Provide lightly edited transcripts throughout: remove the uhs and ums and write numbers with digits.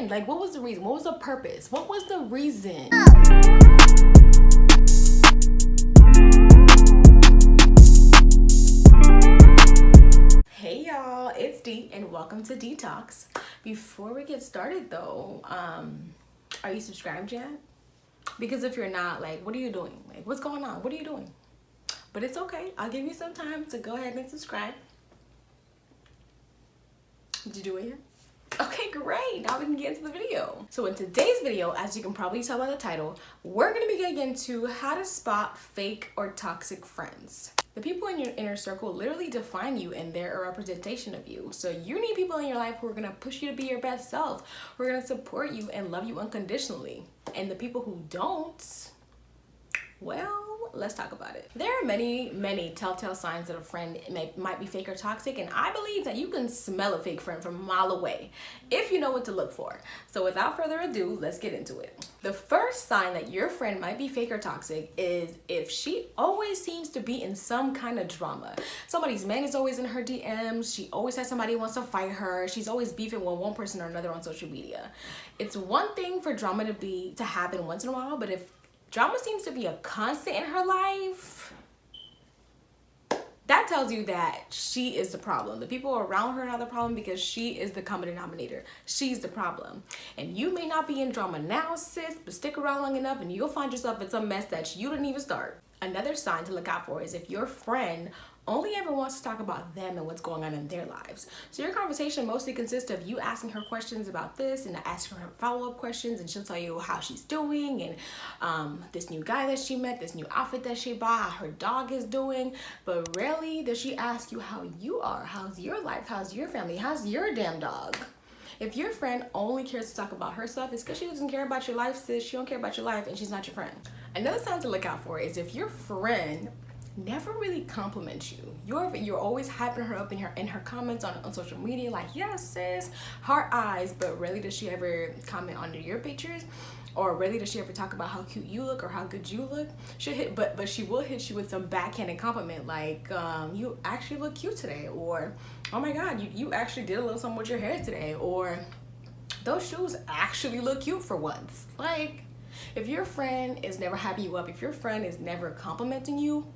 friend? Like, what was the reason? What was the purpose? What was the reason? Hey y'all, it's D and welcome to d.talks. Before we get started though, are you subscribed yet? Because if you're not, like, what are you doing? Like, what's going on? What are you doing? But it's okay. I'll give you some time to go ahead and subscribe. Did you do it yet? Okay, great. Now we can get into the video. So in today's video, as you can probably tell by the title, we're going to be getting into how to spot fake or toxic friends. The people in your inner circle literally define you and they're a representation of you. So you need people in your life who are going to push you to be your best self, who are going to support you and love you unconditionally. And the people who don't, well, let's talk about it. There are many telltale signs that a friend might be fake or toxic, and I believe that you can smell a fake friend from a mile away if you know what to look for. So without further ado, let's get into it. The first sign that your friend might be fake or toxic is if she always seems to be in some kind of drama. Somebody's man is always in her DMs. She always has somebody who wants to fight her. She's always beefing with one person or another on social media. It's one thing for drama to happen once in a while, but if drama seems to be a constant in her life, that tells you that she is the problem. The people around her are not the problem because she is the common denominator. She's the problem. And you may not be in drama now, sis, but stick around long enough and you'll find yourself in some mess that you didn't even start. Another sign to look out for is if your friend only ever wants to talk about them and what's going on in their lives. So your conversation mostly consists of you asking her questions about this and asking her follow-up questions, and she'll tell you how she's doing and this new guy that she met, this new outfit that she bought, how her dog is doing. But rarely does she ask you how you are. How's your life? How's your family? How's your damn dog? If your friend only cares to talk about her stuff, it's because she doesn't care about your life, sis. She don't care about your life and she's not your friend. Another sign to look out for is if your friend never really compliments you. You're always hyping her up in her comments on social media, like, yes, sis, heart eyes, but rarely does she ever comment under your pictures, or rarely does she ever talk about how cute you look or how good you look. But she will hit you with some backhanded compliment, like, you actually look cute today, or oh my god, you actually did a little something with your hair today, or those shoes actually look cute for once. Like, if your friend is never hyping you up, if your friend is never complimenting you,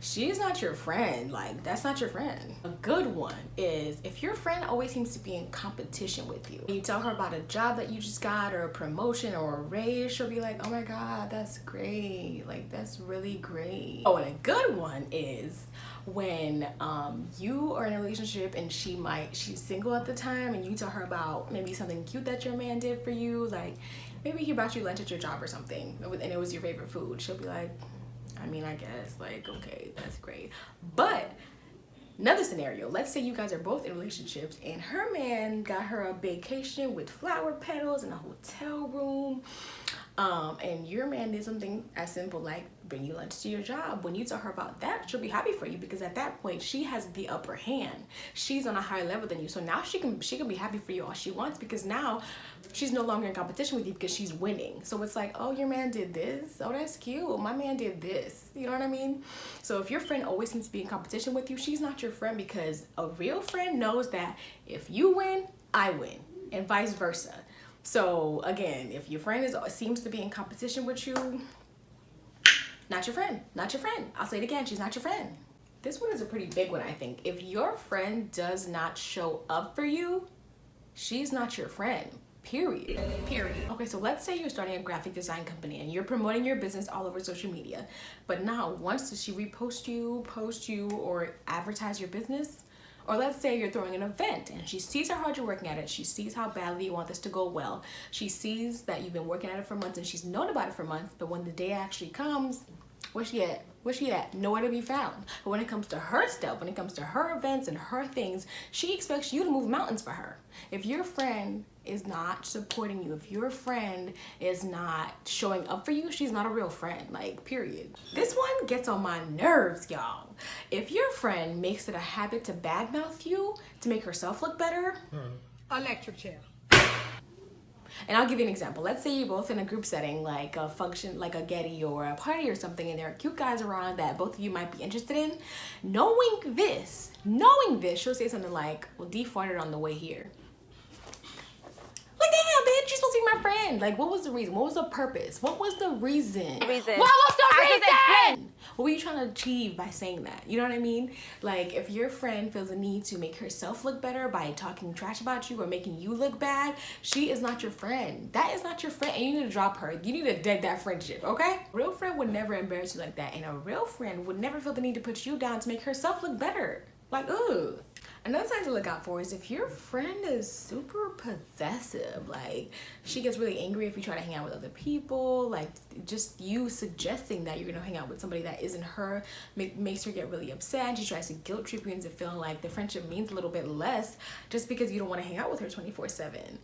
she's not your friend. Like, that's not your friend. A good one is if your friend always seems to be in competition with you. You tell her about a job that you just got or a promotion or a raise, she'll be like, oh my god, that's great. Like, that's really great. Oh, and a good one is when you are in a relationship and she's single at the time, and you tell her about maybe something cute that your man did for you. Like, maybe he brought you lunch at your job or something and it was your favorite food. She'll be like, I mean, I guess, like, okay, that's great. But another scenario, let's say you guys are both in relationships and her man got her a vacation with flower petals in a hotel room, and your man did something as simple like bring you lunch to your job. When you tell her about that, she'll be happy for you because at that point she has the upper hand. She's on a higher level than you, so now she can be happy for you all she wants because now she's no longer in competition with you because she's winning. So it's like, oh, your man did this, oh, that's cute, my man did this, you know what I mean? So if your friend always seems to be in competition with you, she's not your friend, because a real friend knows that if you win, I win, and vice versa. So again, if your friend seems to be in competition with you, not your friend, not your friend. I'll say it again, she's not your friend. This one is a pretty big one, I think. If your friend does not show up for you, she's not your friend. Period. Okay, so let's say you're starting a graphic design company and you're promoting your business all over social media, but not once does she repost you, post you, or advertise your business. Or let's say you're throwing an event and she sees how hard you're working at it. She sees how badly you want this to go well. She sees that you've been working at it for months and she's known about it for months, but when the day actually comes, where's she at? Where's she at? Nowhere to be found. But when it comes to her stuff, when it comes to her events and her things, she expects you to move mountains for her. If your friend is not supporting you, if your friend is not showing up for you, she's not a real friend, like, period. This one gets on my nerves, y'all. If your friend makes it a habit to badmouth you to make herself look better, electric chair. And I'll give you an example. Let's say you're both in a group setting, like a function, like a Getty or a party or something, and there are cute guys around that both of you might be interested in. Knowing this, she'll say something like, well, D farted on the way here. Like, damn, bitch, not a friend. Like, what was the reason? What was the purpose? What was the reason? What was the reason? What were you trying to achieve by saying that? You know what I mean? Like, if your friend feels a need to make herself look better by talking trash about you or making you look bad, she is not your friend. That is not your friend, and you need to drop her. You need to dead that friendship, okay? A real friend would never embarrass you like that, and a real friend would never feel the need to put you down to make herself look better. Like, ugh. Another sign to look out for is if your friend is super possessive, like she gets really angry if you try to hang out with other people, like just you suggesting that you're gonna hang out with somebody that isn't her makes her get really upset. She tries to guilt trip you into feeling like the friendship means a little bit less just because you don't want to hang out with her 24/7.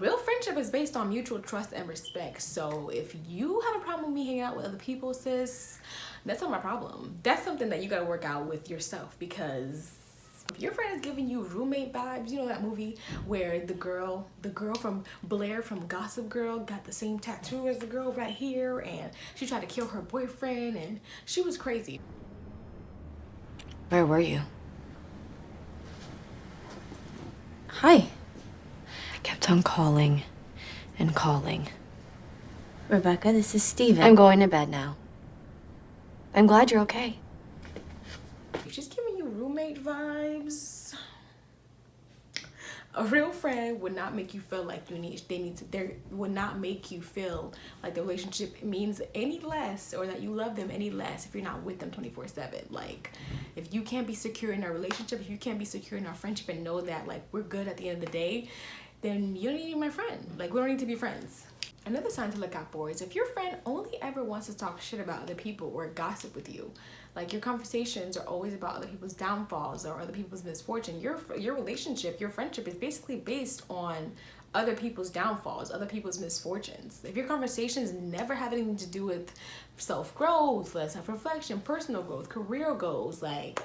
Real friendship is based on mutual trust and respect. So if you have a problem with me hanging out with other people, sis, that's not my problem. That's something that you gotta work out with yourself, because if your friend is giving you roommate vibes, you know that movie where the girl from Blair from Gossip Girl got the same tattoo as the girl right here, and she tried to kill her boyfriend, and she was crazy. Where were you? Hi. I kept on calling and calling. Rebecca, this is Steven. I'm going to bed now. I'm glad you're okay. If she's giving you roommate vibes, a real friend would not make you feel like they would not make you feel like the relationship means any less or that you love them any less if you're not with them 24/7. Like, if you can't be secure in our relationship, if you can't be secure in our friendship and know that like we're good at the end of the day, then you don't need to be my friend. Like, we don't need to be friends. Another sign to look out for is if your friend only ever wants to talk shit about other people or gossip with you. Like, your conversations are always about other people's downfalls or other people's misfortune. Your relationship, your friendship is basically based on other people's downfalls, other people's misfortunes. If your conversations never have anything to do with self-growth, self-reflection, personal growth, career goals, like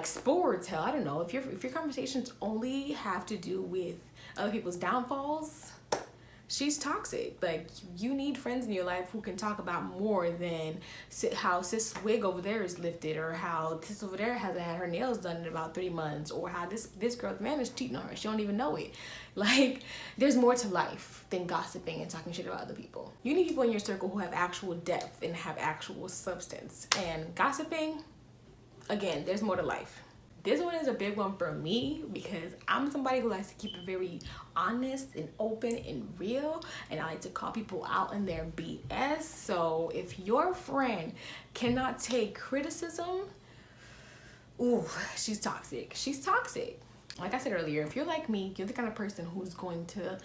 sports, hell, I don't know. If your conversations only have to do with other people's downfalls, she's toxic. Like, you need friends in your life who can talk about more than how sis wig over there is lifted, or how sis over there hasn't had her nails done in about 3 months, or how this girl's man is cheating on her. She don't even know it. Like, there's more to life than gossiping and talking shit about other people. You need people in your circle who have actual depth and have actual substance. And gossiping, again, there's more to life. This one is a big one for me because I'm somebody who likes to keep it very honest and open and real, and I like to call people out in their BS. So if your friend cannot take criticism, ooh, she's toxic. She's toxic. Like I said earlier, if you're like me, you're the kind of person who's going to,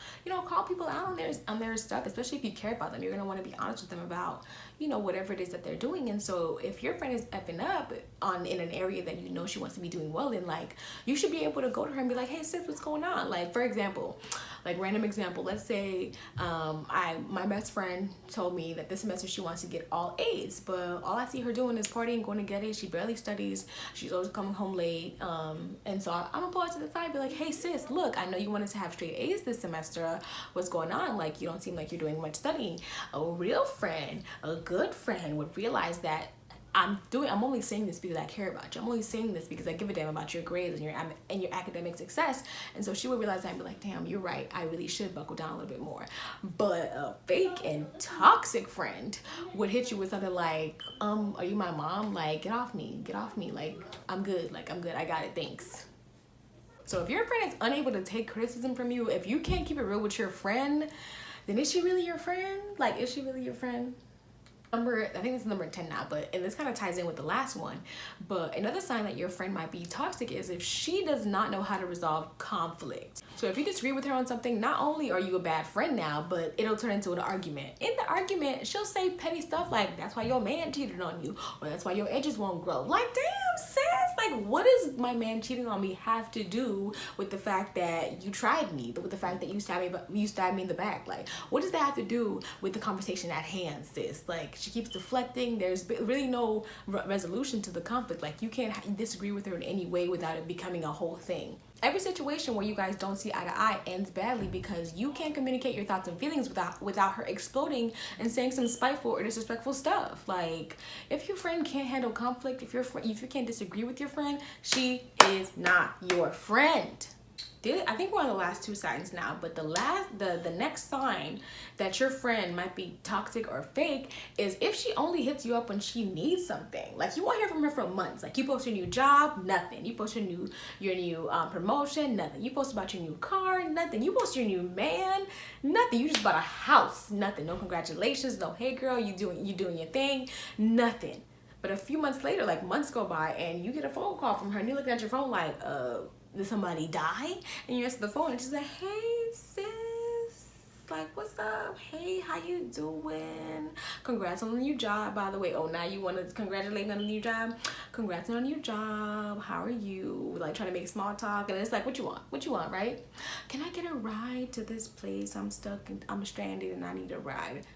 call people out on their stuff, especially if you care about them. You're going to want to be honest with them about, whatever it is that they're doing. And so if your friend is effing up in an area that she wants to be doing well in, like, you should be able to go to her and be like, hey sis, what's going on? Like, for example, random example, let's say my best friend told me that this semester she wants to get all A's, but all I see her doing is partying, going to get A's. She barely studies. She's always coming home late. And so I'm gonna pause to the side and be like, hey sis, look, I know you wanted to have straight A's this semester. What's going on? Like, you don't seem like you're doing much studying. A real friend, a good friend, would realize that I'm only saying this because I care about you. I'm only saying this because I give a damn about your grades and your academic success. And so she would realize that and be like, damn, you're right. I really should buckle down a little bit more. But a fake and toxic friend would hit you with something like, are you my mom? Like, get off me. Like, I'm good. I got it. Thanks. So if your friend is unable to take criticism from you, if you can't keep it real with your friend, then is she really your friend? Like, is she really your friend? I think it's number 10 now, and this kind of ties in with the last one. But another sign that your friend might be toxic is if she does not know how to resolve conflict. So if you disagree with her on something, not only are you a bad friend now, but it'll turn into an argument. In the argument, she'll say petty stuff like, that's why your man cheated on you, or that's why your edges won't grow. Like, damn sis, like, what does my man cheating on me have to do with the fact that you tried me, with the fact that you stabbed me in the back? Like, what does that have to do with the conversation at hand, sis? Like, she keeps deflecting. There's really no resolution to the conflict. Like, you can't disagree with her in any way without it becoming a whole thing. Every situation where you guys don't see eye to eye ends badly because you can't communicate your thoughts and feelings without her exploding and saying some spiteful or disrespectful stuff. Like, if your friend can't handle conflict, if you can't disagree with your friend, she is not your friend. I think we're on the last two signs now, but the next sign that your friend might be toxic or fake is if she only hits you up when she needs something. Like, you won't hear from her for months. Like, you post your new job, nothing. You post your new promotion, nothing. You post about your new car, nothing. You post your new man, nothing. You just bought a house, nothing. No congratulations, no hey girl, you doing your thing, nothing. But a few months later, like months go by, and you get a phone call from her, and you're looking at your phone like, did somebody die? And you answer the phone, and she's like, hey sis, like, what's up? Hey, how you doing? Congrats on the new job, by the way. Oh, now you want to congratulate me on the new job? Congrats on a new job. How are you? Like, trying to make small talk, and it's like, what you want? What you want, right? Can I get a ride to this place? I'm stuck and I'm stranded, and I need a ride.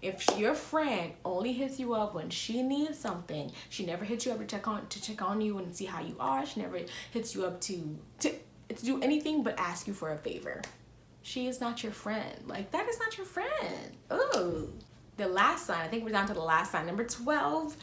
If your friend only hits you up when she needs something, she never hits you up to check on you and see how you are. She never hits you up to do anything but ask you for a favor. She is not your friend. Like, that is not your friend. Oh. The last sign, I think we're down to the last sign, number 12,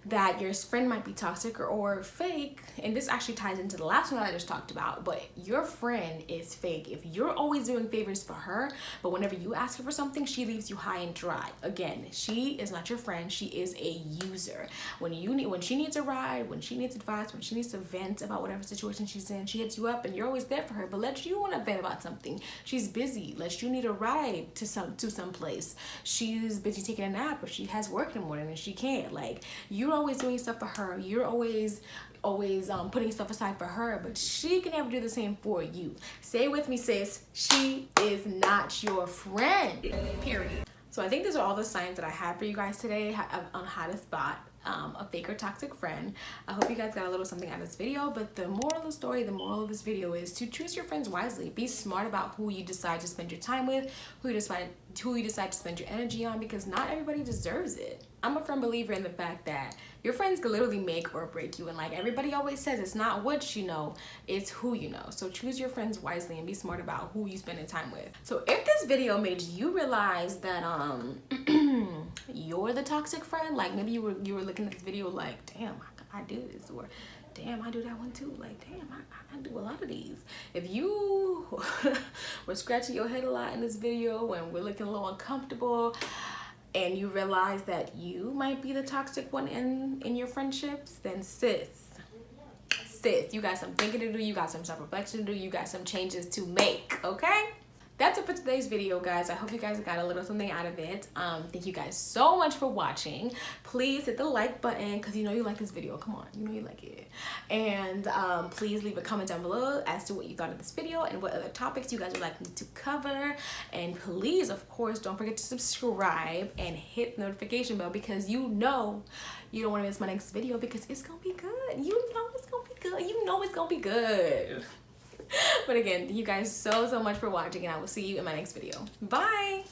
that your friend might be toxic or fake, and this actually ties into the last one that I just talked about, but your friend is fake. If you're always doing favors for her, but whenever you ask her for something, she leaves you high and dry. Again, she is not your friend. She is a user. When she needs a ride, when she needs advice, when she needs to vent about whatever situation she's in, she hits you up and you're always there for her, but lets you want to vent about something. She's busy, lets you need a ride to some place. She's busy taking a nap, or she has work in the morning and she can't. Like, you're always doing stuff for her. You're always putting stuff aside for her, but she can never do the same for you. Say with me, sis, she is not your friend, period. So I think these are all the signs that I had for you guys today on how to spot a fake or toxic friend. I hope you guys got a little something out of this video, but the moral of the story, the moral of this video is to choose your friends wisely. Be smart about who you decide to spend your time with, who you decide to spend your energy on, because not everybody deserves it. I'm a firm believer in the fact that your friends can literally make or break you, and like everybody always says, it's not what you know, it's who you know. So choose your friends wisely and be smart about who you spend time with. So if this video made you realize that you're the toxic friend, like maybe you were looking at this video like, damn, I do this, or damn, I do that one too, like damn, I do a lot of these. If you were scratching your head a lot in this video and we're looking a little uncomfortable, and you realize that you might be the toxic one in your friendships, then sis, you got some thinking to do, you got some self-reflection to do, you got some changes to make, okay? That's it for today's video, guys. I hope you guys got a little something out of it. Thank you guys so much for watching. Please hit the like button, because you know you like this video. Come on, you know you like it. And please leave a comment down below as to what you thought of this video and what other topics you guys would like me to cover. And please, of course, don't forget to subscribe and hit the notification bell, because you know you don't want to miss my next video, because it's gonna be good. You know it's gonna be good. You know it's gonna be good. But again, thank you guys so much for watching, and I will see you in my next video. Bye.